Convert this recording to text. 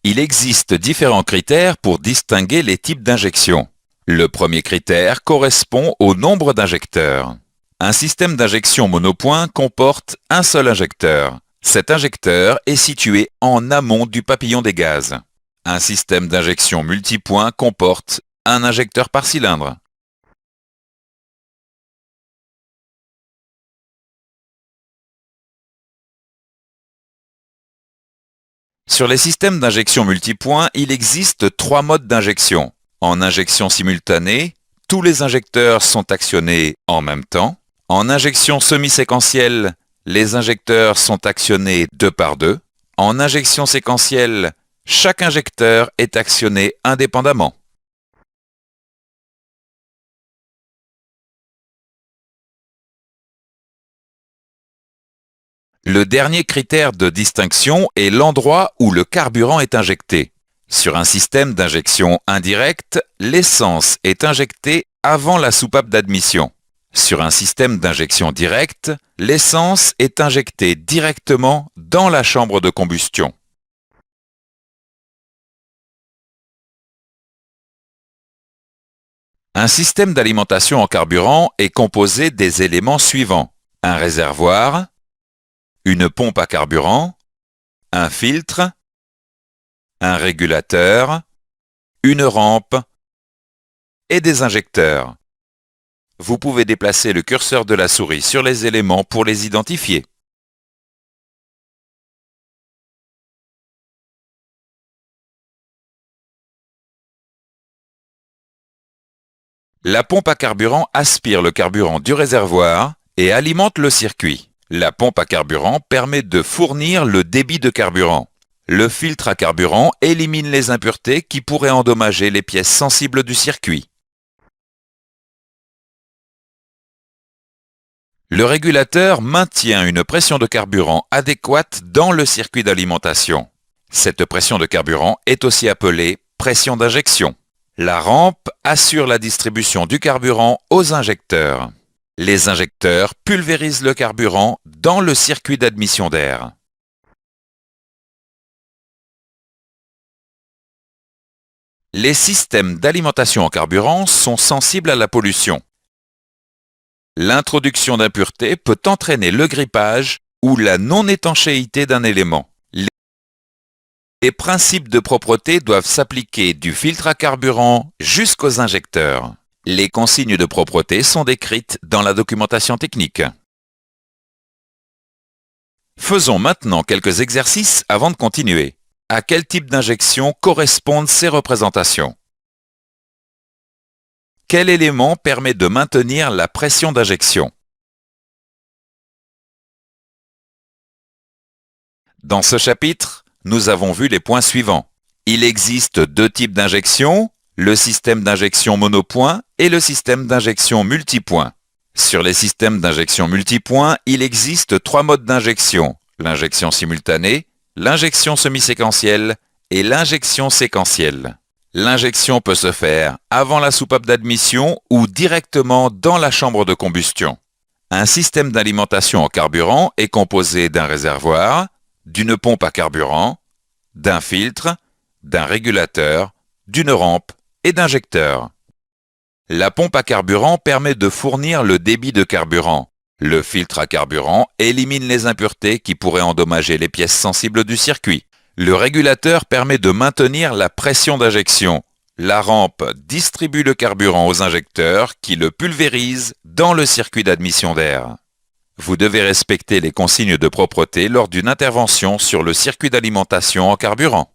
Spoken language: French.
Il existe différents critères pour distinguer les types d'injection. Le premier critère correspond au nombre d'injecteurs. Un système d'injection monopoint comporte un seul injecteur. Cet injecteur est situé en amont du papillon des gaz. Un système d'injection multipoint comporte un injecteur par cylindre. Sur les systèmes d'injection multipoint, il existe 3 modes d'injection. En injection simultanée, tous les injecteurs sont actionnés en même temps. En injection semi-séquentielle, les injecteurs sont actionnés 2 par 2. En injection séquentielle, chaque injecteur est actionné indépendamment. Le dernier critère de distinction est l'endroit où le carburant est injecté. Sur un système d'injection indirecte, l'essence est injectée avant la soupape d'admission. Sur un système d'injection directe, l'essence est injectée directement dans la chambre de combustion. Un système d'alimentation en carburant est composé des éléments suivants: un réservoir, une pompe à carburant, un filtre, un régulateur, une rampe et des injecteurs. Vous pouvez déplacer le curseur de la souris sur les éléments pour les identifier. La pompe à carburant aspire le carburant du réservoir et alimente le circuit. La pompe à carburant permet de fournir le débit de carburant. Le filtre à carburant élimine les impuretés qui pourraient endommager les pièces sensibles du circuit. Le régulateur maintient une pression de carburant adéquate dans le circuit d'alimentation. Cette pression de carburant est aussi appelée pression d'injection. La rampe assure la distribution du carburant aux injecteurs. Les injecteurs pulvérisent le carburant dans le circuit d'admission d'air. Les systèmes d'alimentation en carburant sont sensibles à la pollution. L'introduction d'impuretés peut entraîner le grippage ou la non-étanchéité d'un élément. Les principes de propreté doivent s'appliquer du filtre à carburant jusqu'aux injecteurs. Les consignes de propreté sont décrites dans la documentation technique. Faisons maintenant quelques exercices avant de continuer. À quel type d'injection correspondent ces représentations? Quel élément permet de maintenir la pression d'injection? Dans ce chapitre, nous avons vu les points suivants. Il existe 2 types d'injection, le système d'injection monopoint et le système d'injection multipoint. Sur les systèmes d'injection multipoint, il existe 3 modes d'injection: l'injection simultanée, l'injection semi-séquentielle et l'injection séquentielle. L'injection peut se faire avant la soupape d'admission ou directement dans la chambre de combustion. Un système d'alimentation en carburant est composé d'un réservoir, d'une pompe à carburant, d'un filtre, d'un régulateur, d'une rampe et d'injecteurs. La pompe à carburant permet de fournir le débit de carburant. Le filtre à carburant élimine les impuretés qui pourraient endommager les pièces sensibles du circuit. Le régulateur permet de maintenir la pression d'injection. La rampe distribue le carburant aux injecteurs qui le pulvérisent dans le circuit d'admission d'air. Vous devez respecter les consignes de propreté lors d'une intervention sur le circuit d'alimentation en carburant.